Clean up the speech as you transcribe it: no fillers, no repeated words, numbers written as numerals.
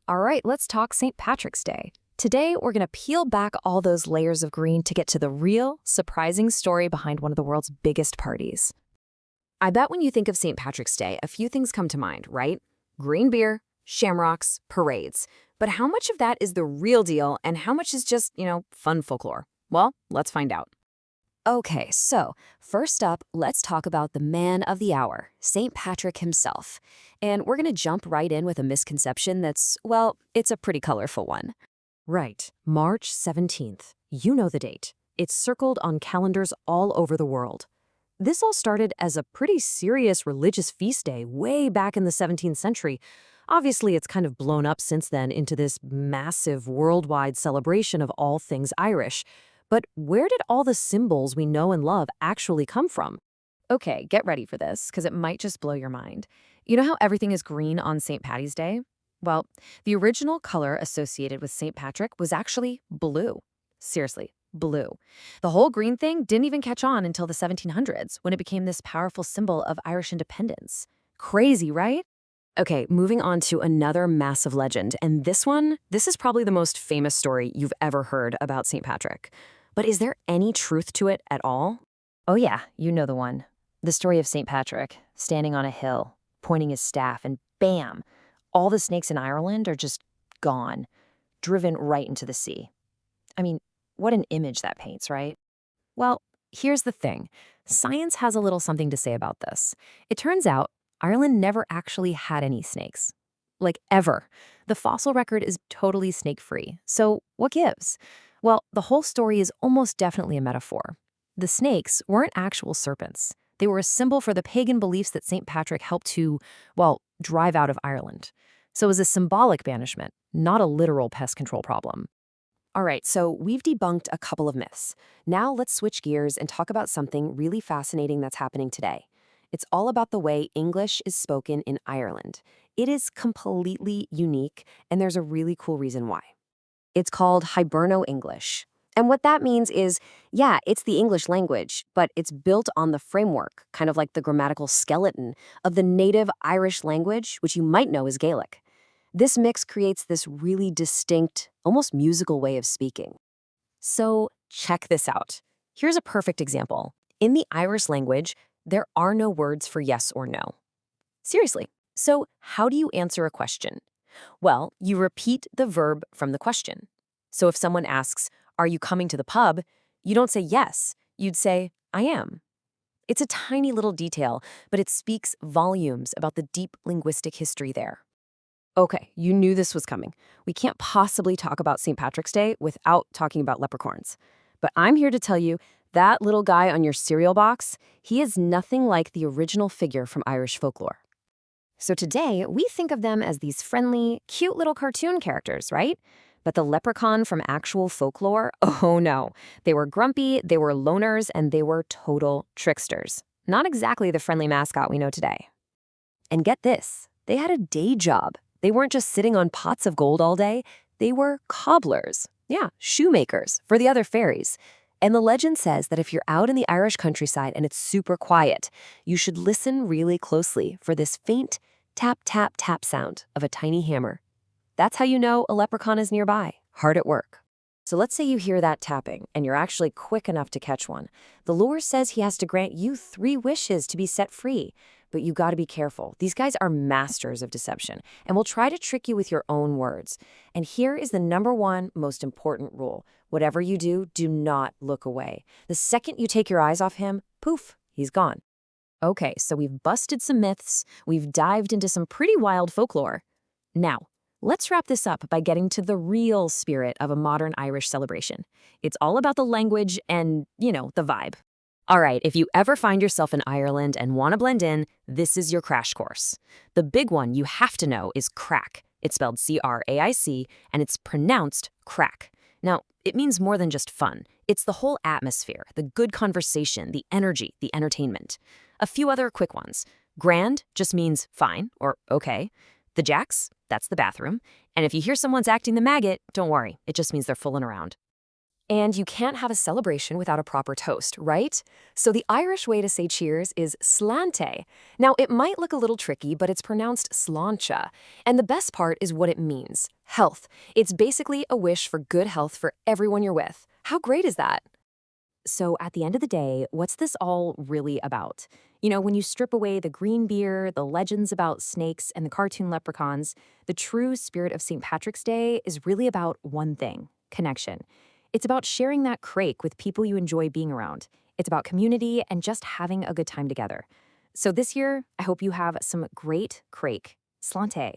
All right, let's talk St. Patrick's Day. Today, we're going to peel back all those layers of green to get to the real, surprising story behind one of the world's biggest parties. I bet when you think of St. Patrick's Day, a few things come to mind, right? Green beer, shamrocks, parades. But how much of that is the real deal and how much is just, fun folklore? Well, let's find out. Okay, so first up, let's talk about the man of the hour, St. Patrick himself. And we're going to jump right in with a misconception that's, well, it's a pretty colorful one. Right, March 17th. You know the date. It's circled on calendars all over the world. This all started as a pretty serious religious feast day way back in the 17th century. Obviously, it's kind of blown up since then into this massive worldwide celebration of all things Irish. But where did all the symbols we know and love actually come from? Okay, get ready for this, because it might just blow your mind. You know how everything is green on St. Patty's Day? Well, the original color associated with St. Patrick was actually blue. Seriously, blue. The whole green thing didn't even catch on until the 1700s, when it became this powerful symbol of Irish independence. Crazy, right? Okay, moving on to another massive legend, and this is probably the most famous story you've ever heard about St. Patrick. But is there any truth to it at all? Oh yeah, you know the one. The story of St. Patrick, standing on a hill, pointing his staff, and bam! All the snakes in Ireland are just gone, driven right into the sea. I mean, what an image that paints, right? Well, here's the thing. Science has a little something to say about this. It turns out Ireland never actually had any snakes. Like, ever. The fossil record is totally snake-free. So what gives? Well, the whole story is almost definitely a metaphor. The snakes weren't actual serpents. They were a symbol for the pagan beliefs that St. Patrick helped to, well, drive out of Ireland. So it was a symbolic banishment, not a literal pest control problem. All right, so we've debunked a couple of myths. Now let's switch gears and talk about something really fascinating that's happening today. It's all about the way English is spoken in Ireland. It is completely unique, and there's a really cool reason why. It's called Hiberno-English. And what that means is, yeah, it's the English language, but it's built on the framework, kind of like the grammatical skeleton, of the native Irish language, which you might know as Gaelic. This mix creates this really distinct, almost musical way of speaking. So check this out. Here's a perfect example. In the Irish language, there are no words for yes or no. Seriously. So how do you answer a question? Well, you repeat the verb from the question. So if someone asks, "Are you coming to the pub?" you don't say yes. You'd say, "I am." It's a tiny little detail, but it speaks volumes about the deep linguistic history there. Okay, you knew this was coming. We can't possibly talk about St. Patrick's Day without talking about leprechauns. But I'm here to tell you that little guy on your cereal box, he is nothing like the original figure from Irish folklore. So today, we think of them as these friendly, cute little cartoon characters, right? But the leprechaun from actual folklore, oh no. They were grumpy, they were loners, and they were total tricksters. Not exactly the friendly mascot we know today. And get this, they had a day job. They weren't just sitting on pots of gold all day. They were cobblers. Yeah, shoemakers for the other fairies. And the legend says that if you're out in the Irish countryside and it's super quiet, you should listen really closely for this faint tap, tap, tap sound of a tiny hammer. That's how you know a leprechaun is nearby, hard at work. So let's say you hear that tapping and you're actually quick enough to catch one. The lure says he has to grant you 3 wishes to be set free. But you gotta be careful. These guys are masters of deception and will try to trick you with your own words. And here is the #1 most important rule. Whatever you do, do not look away. The second you take your eyes off him, poof, he's gone. Okay, so we've busted some myths. We've dived into some pretty wild folklore. Now, let's wrap this up by getting to the real spirit of a modern Irish celebration. It's all about the language and, the vibe. All right, if you ever find yourself in Ireland and want to blend in, this is your crash course. The big one you have to know is craic. It's spelled C-R-A-I-C, and it's pronounced crack. Now, it means more than just fun. It's the whole atmosphere, the good conversation, the energy, the entertainment. A few other quick ones. Grand just means fine or okay. The jacks, that's the bathroom. And if you hear someone's acting the maggot, don't worry. It just means they're fooling around. And you can't have a celebration without a proper toast, right? So the Irish way to say cheers is slante. Now, it might look a little tricky, but it's pronounced sláinte. And the best part is what it means health. It's basically a wish for good health for everyone you're with. How great is that? So, at the end of the day, what's this all really about? When you strip away the green beer, the legends about snakes, and the cartoon leprechauns, the true spirit of St. Patrick's Day is really about one thing connection. It's about sharing that crake with people you enjoy being around. It's about community and just having a good time together. So, this year, I hope you have some great crake. Slante.